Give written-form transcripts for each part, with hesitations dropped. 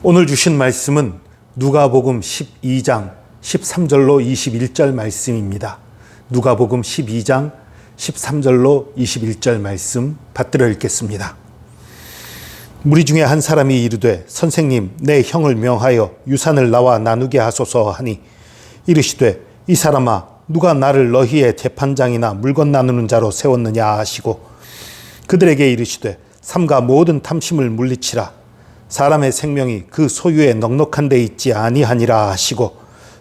오늘 주신 말씀은 누가복음 12장 13절로 21절 말씀입니다. 누가복음 12장 13절로 21절 말씀 받들어 읽겠습니다. 무리 중에 한 사람이 이르되 선생님 내 형을 명하여 유산을 나와 나누게 하소서 하니 이르시되 이 사람아 누가 나를 너희의 재판장이나 물건 나누는 자로 세웠느냐 하시고 그들에게 이르시되 삼가 모든 탐심을 물리치라. 사람의 생명이 그 소유에 넉넉한 데 있지 아니하니라 하시고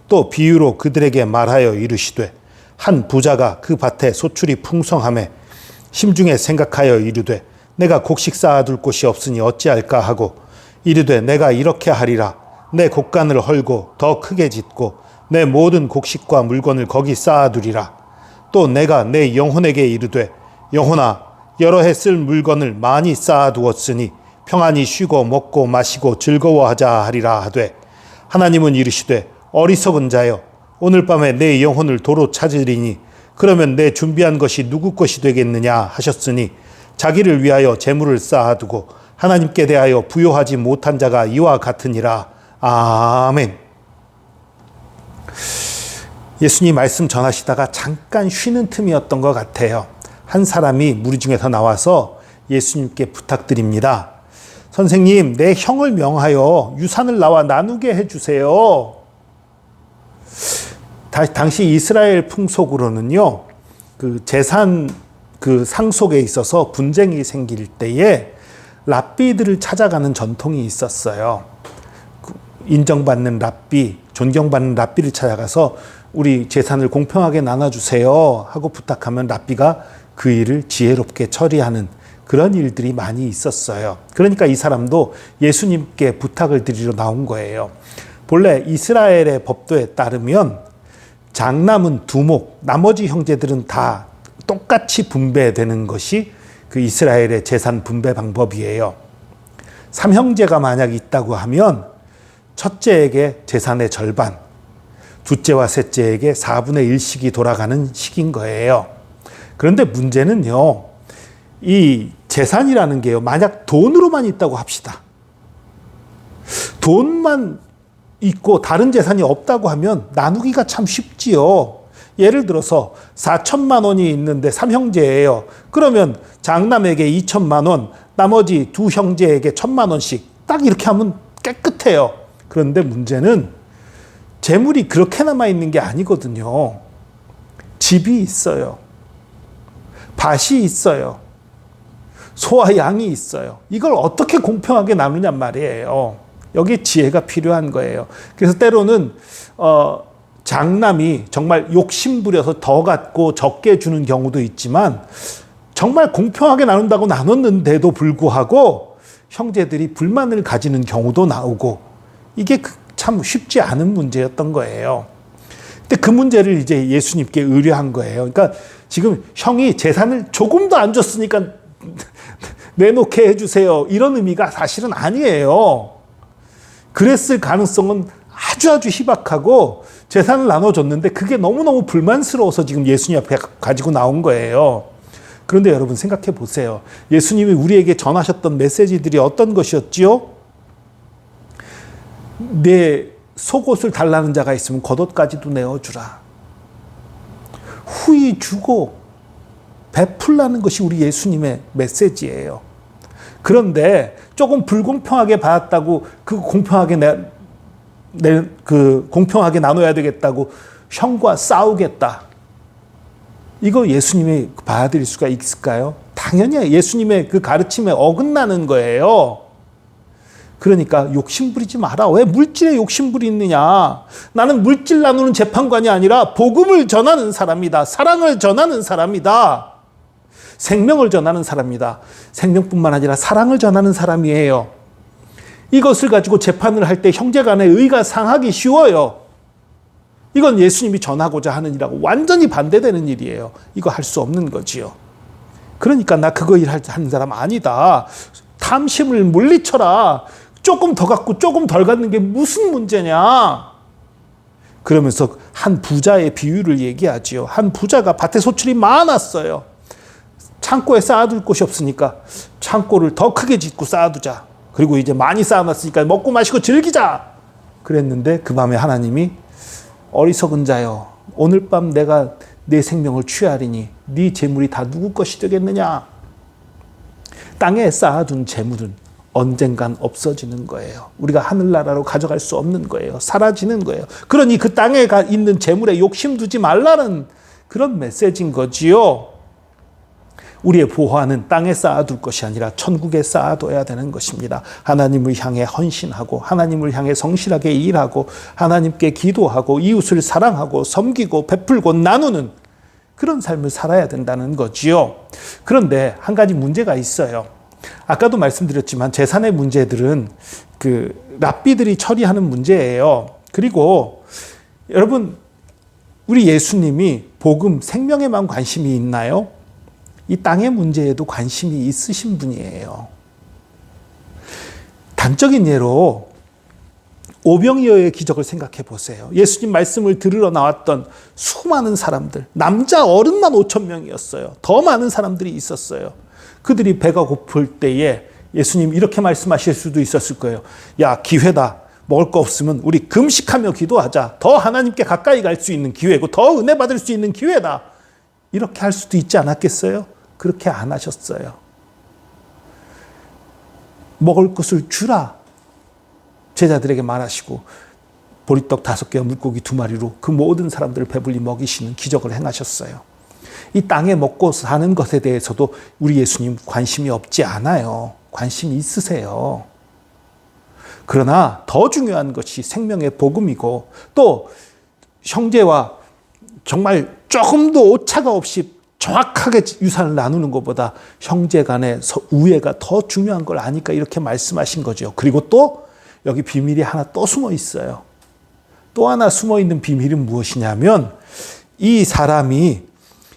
또 비유로 그들에게 말하여 이르시되 한 부자가 그 밭에 소출이 풍성하매 심중에 생각하여 이르되 내가 곡식 쌓아둘 곳이 없으니 어찌할까 하고 이르되 내가 이렇게 하리라. 내 곡간을 헐고 더 크게 짓고 내 모든 곡식과 물건을 거기 쌓아두리라. 또 내가 내 영혼에게 이르되 영혼아 여러 해 쓸 물건을 많이 쌓아두었으니 평안히 쉬고 먹고 마시고 즐거워하자 하리라 하되 하나님은 이르시되 어리석은 자여 오늘 밤에 내 영혼을 도로 찾으리니 그러면 내 준비한 것이 누구 것이 되겠느냐 하셨으니 자기를 위하여 재물을 쌓아두고 하나님께 대하여 부요하지 못한 자가 이와 같으니라. 아멘. 예수님 말씀 전하시다가 잠깐 쉬는 틈이었던 것 같아요. 한 사람이 무리 중에서 나와서 예수님께 부탁드립니다. 선생님, 내 형을 명하여 유산을 나와 나누게 해주세요. 당시 이스라엘 풍속으로는요, 그 재산 그 상속에 있어서 분쟁이 생길 때에 랍비들을 찾아가는 전통이 있었어요. 인정받는 랍비, 존경받는 랍비를 찾아가서 우리 재산을 공평하게 나눠주세요 하고 부탁하면 랍비가 그 일을 지혜롭게 처리하는 그런 일들이 많이 있었어요. 그러니까 이 사람도 예수님께 부탁을 드리러 나온 거예요. 본래 이스라엘의 법도에 따르면 장남은 두목, 나머지 형제들은 다 똑같이 분배되는 것이 그 이스라엘의 재산 분배 방법이에요. 삼형제가 만약 있다고 하면 첫째에게 재산의 절반, 둘째와 셋째에게 4분의 1씩이 돌아가는 식인 거예요. 그런데 문제는요, 이 재산이라는 게요, 만약 돈으로만 있다고 합시다. 돈만 있고 다른 재산이 없다고 하면 나누기가 참 쉽지요. 예를 들어서 4천만 원이 있는데 3형제예요. 그러면 장남에게 2천만 원, 나머지 두 형제에게 1,000만 원씩 딱 이렇게 하면 깨끗해요. 그런데 문제는 재물이 그렇게 남아 있는 게 아니거든요. 집이 있어요. 밭이 있어요. 소와 양이 있어요. 이걸 어떻게 공평하게 나누냔 말이에요. 여기 지혜가 필요한 거예요. 그래서 때로는 장남이 정말 욕심부려서 더 갖고 적게 주는 경우도 있지만 정말 공평하게 나눈다고 나눴는데도 불구하고 형제들이 불만을 가지는 경우도 나오고 이게 참 쉽지 않은 문제였던 거예요. 근데 그 문제를 이제 예수님께 의뢰한 거예요. 그러니까 지금 형이 재산을 조금도 안 줬으니까 내놓게 해주세요. 이런 의미가 사실은 아니에요. 그랬을 가능성은 아주 희박하고 재산을 나눠줬는데 그게 너무너무 불만스러워서 지금 예수님 앞에 가지고 나온 거예요. 그런데 여러분 생각해 보세요. 예수님이 우리에게 전하셨던 메시지들이 어떤 것이었지요? 내 속옷을 달라는 자가 있으면 겉옷까지도 내어주라. 후히 주고 베풀라는 것이 우리 예수님의 메시지예요. 그런데 조금 불공평하게 받았다고 그 공평하게 나눠야 되겠다고 형과 싸우겠다. 이거 예수님이 받아들일 수가 있을까요? 당연히 예수님의 그 가르침에 어긋나는 거예요. 그러니까 욕심부리지 마라. 왜 물질에 욕심부리느냐? 나는 물질 나누는 재판관이 아니라 복음을 전하는 사람이다. 사랑을 전하는 사람이다. 생명을 전하는 사람이다. 생명뿐만 아니라 사랑을 전하는 사람이에요. 이것을 가지고 재판을 할 때 형제 간의 의가 상하기 쉬워요. 이건 예수님이 전하고자 하는 일하고 완전히 반대되는 일이에요. 이거 할 수 없는 거지요. 그러니까 나 그거 일하는 사람 아니다. 탐심을 물리쳐라. 조금 더 갖고 조금 덜 갖는 게 무슨 문제냐. 그러면서 한 부자의 비유를 얘기하지요. 한 부자가 밭에 소출이 많았어요. 창고에 쌓아둘 곳이 없으니까 창고를 더 크게 짓고 쌓아두자. 그리고 이제 많이 쌓아놨으니까 먹고 마시고 즐기자. 그랬는데 그 밤에 하나님이 어리석은 자여, 오늘 밤 내가 내 생명을 취하리니 네 재물이 다 누구 것이 되겠느냐. 땅에 쌓아둔 재물은 언젠간 없어지는 거예요. 우리가 하늘나라로 가져갈 수 없는 거예요. 사라지는 거예요. 그러니 그 땅에 있는 재물에 욕심 두지 말라는 그런 메시지인 거지요. 우리의 보화는 땅에 쌓아둘 것이 아니라 천국에 쌓아둬야 되는 것입니다. 하나님을 향해 헌신하고 하나님을 향해 성실하게 일하고 하나님께 기도하고 이웃을 사랑하고 섬기고 베풀고 나누는 그런 삶을 살아야 된다는 거지요. 그런데 한 가지 문제가 있어요. 아까도 말씀드렸지만 재산의 문제들은 그 랍비들이 처리하는 문제예요. 그리고 여러분, 우리 예수님이 복음, 생명에만 관심이 있나요? 이 땅의 문제에도 관심이 있으신 분이에요. 단적인 예로 오병이어의 기적을 생각해 보세요. 예수님 말씀을 들으러 나왔던 수많은 사람들, 남자 어른만 5천 명이었어요. 더 많은 사람들이 있었어요. 그들이 배가 고플 때에 예수님 이렇게 말씀하실 수도 있었을 거예요. 야, 기회다. 먹을 거 없으면 우리 금식하며 기도하자. 더 하나님께 가까이 갈 수 있는 기회고 더 은혜 받을 수 있는 기회다. 이렇게 할 수도 있지 않았겠어요? 그렇게 안 하셨어요. 먹을 것을 주라. 제자들에게 말하시고 보리떡 5개와 물고기 2마리로 그 모든 사람들을 배불리 먹이시는 기적을 행하셨어요. 이 땅에 먹고 사는 것에 대해서도 우리 예수님 관심이 없지 않아요. 관심이 있으세요. 그러나 더 중요한 것이 생명의 복음이고 또 형제와 정말 조금도 오차가 없이 정확하게 유산을 나누는 것보다 형제 간의 우애가 더 중요한 걸 아니까 이렇게 말씀하신 거죠. 그리고 또 여기 비밀이 하나 또 숨어 있어요. 또 하나 숨어 있는 비밀은 무엇이냐면 이 사람이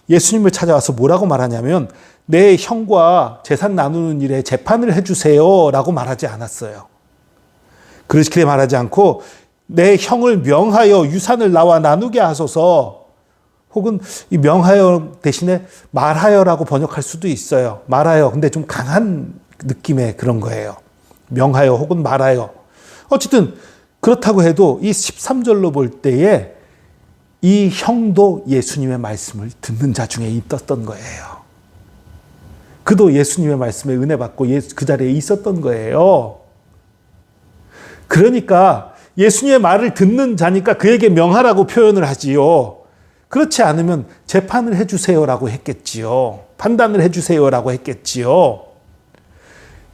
예수님을 찾아와서 뭐라고 말하냐면 내 형과 재산 나누는 일에 재판을 해주세요 라고 말하지 않았어요. 그렇게 말하지 않고 내 형을 명하여 유산을 나와 나누게 하소서, 혹은 이 명하여 대신에 말하여라고 번역할 수도 있어요. 말하여, 근데 좀 강한 느낌의 그런 거예요. 명하여 혹은 말하여. 어쨌든 그렇다고 해도 이 13절로 볼 때에 이 형도 예수님의 말씀을 듣는 자 중에 있었던 거예요. 그도 예수님의 말씀에 은혜 받고 그 자리에 있었던 거예요. 그러니까 예수님의 말을 듣는 자니까 그에게 명하라고 표현을 하지요. 그렇지 않으면 재판을 해주세요라고 했겠지요. 판단을 해주세요라고 했겠지요.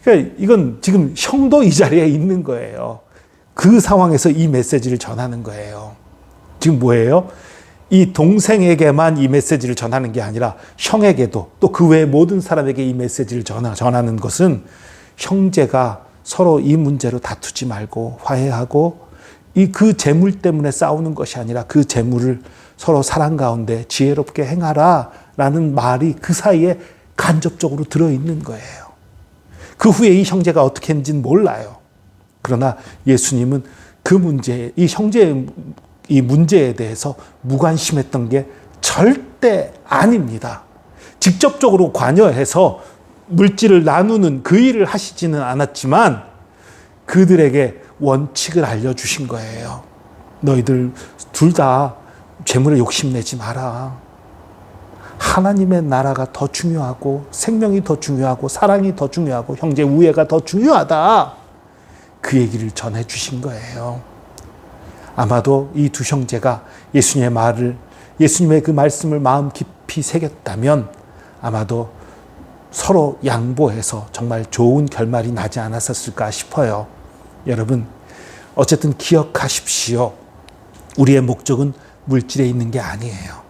그러니까 이건 지금 형도 이 자리에 있는 거예요. 그 상황에서 이 메시지를 전하는 거예요. 지금 뭐예요? 이 동생에게만 이 메시지를 전하는 게 아니라 형에게도 또 그 외의 모든 사람에게 이 메시지를 전하는 것은 형제가 서로 이 문제로 다투지 말고 화해하고 그 재물 때문에 싸우는 것이 아니라 그 재물을 서로 사랑 가운데 지혜롭게 행하라 라는 말이 그 사이에 간접적으로 들어있는 거예요. 그 후에 이 형제가 어떻게 했는지는 몰라요. 그러나 예수님은 그 문제, 이 형제의 이 문제에 대해서 무관심했던 게 절대 아닙니다. 직접적으로 관여해서 물질을 나누는 그 일을 하시지는 않았지만 그들에게 원칙을 알려주신 거예요. 너희들 둘 다 재물에 욕심내지 마라. 하나님의 나라가 더 중요하고 생명이 더 중요하고 사랑이 더 중요하고 형제 우애가 더 중요하다. 그 얘기를 전해주신 거예요. 아마도 이 두 형제가 예수님의 그 말씀을 마음 깊이 새겼다면 아마도 서로 양보해서 정말 좋은 결말이 나지 않았을까 싶어요. 여러분, 어쨌든 기억하십시오. 우리의 목적은 물질에 있는 게 아니에요.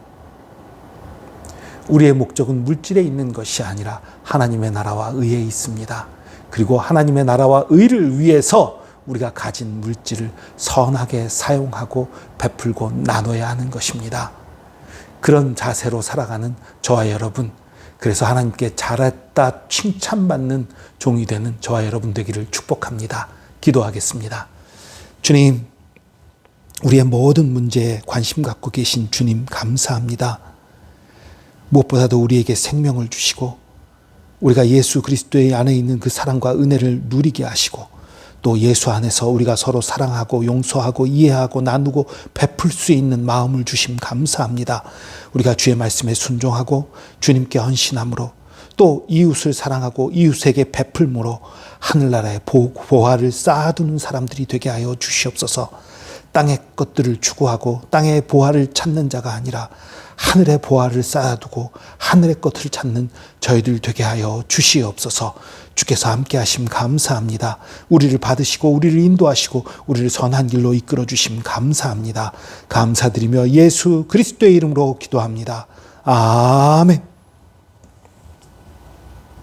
우리의 목적은 물질에 있는 것이 아니라 하나님의 나라와 의에 있습니다. 그리고 하나님의 나라와 의를 위해서 우리가 가진 물질을 선하게 사용하고 베풀고 나눠야 하는 것입니다. 그런 자세로 살아가는 저와 여러분, 그래서 하나님께 잘했다 칭찬받는 종이 되는 저와 여러분 되기를 축복합니다. 기도하겠습니다. 주님, 우리의 모든 문제에 관심 갖고 계신 주님 감사합니다. 무엇보다도 우리에게 생명을 주시고 우리가 예수 그리스도의 안에 있는 그 사랑과 은혜를 누리게 하시고 또 예수 안에서 우리가 서로 사랑하고 용서하고 이해하고 나누고 베풀 수 있는 마음을 주심 감사합니다. 우리가 주의 말씀에 순종하고 주님께 헌신함으로 또 이웃을 사랑하고 이웃에게 베풀므로 하늘나라의 보화를 쌓아두는 사람들이 되게 하여 주시옵소서. 땅의 것들을 추구하고 땅의 보화를 찾는 자가 아니라 하늘의 보화를 쌓아두고 하늘의 것을 찾는 저희들 되게 하여 주시옵소서. 주께서 함께 하심 감사합니다. 우리를 받으시고 우리를 인도하시고 우리를 선한 길로 이끌어 주심 감사합니다. 감사드리며 예수 그리스도의 이름으로 기도합니다. 아멘.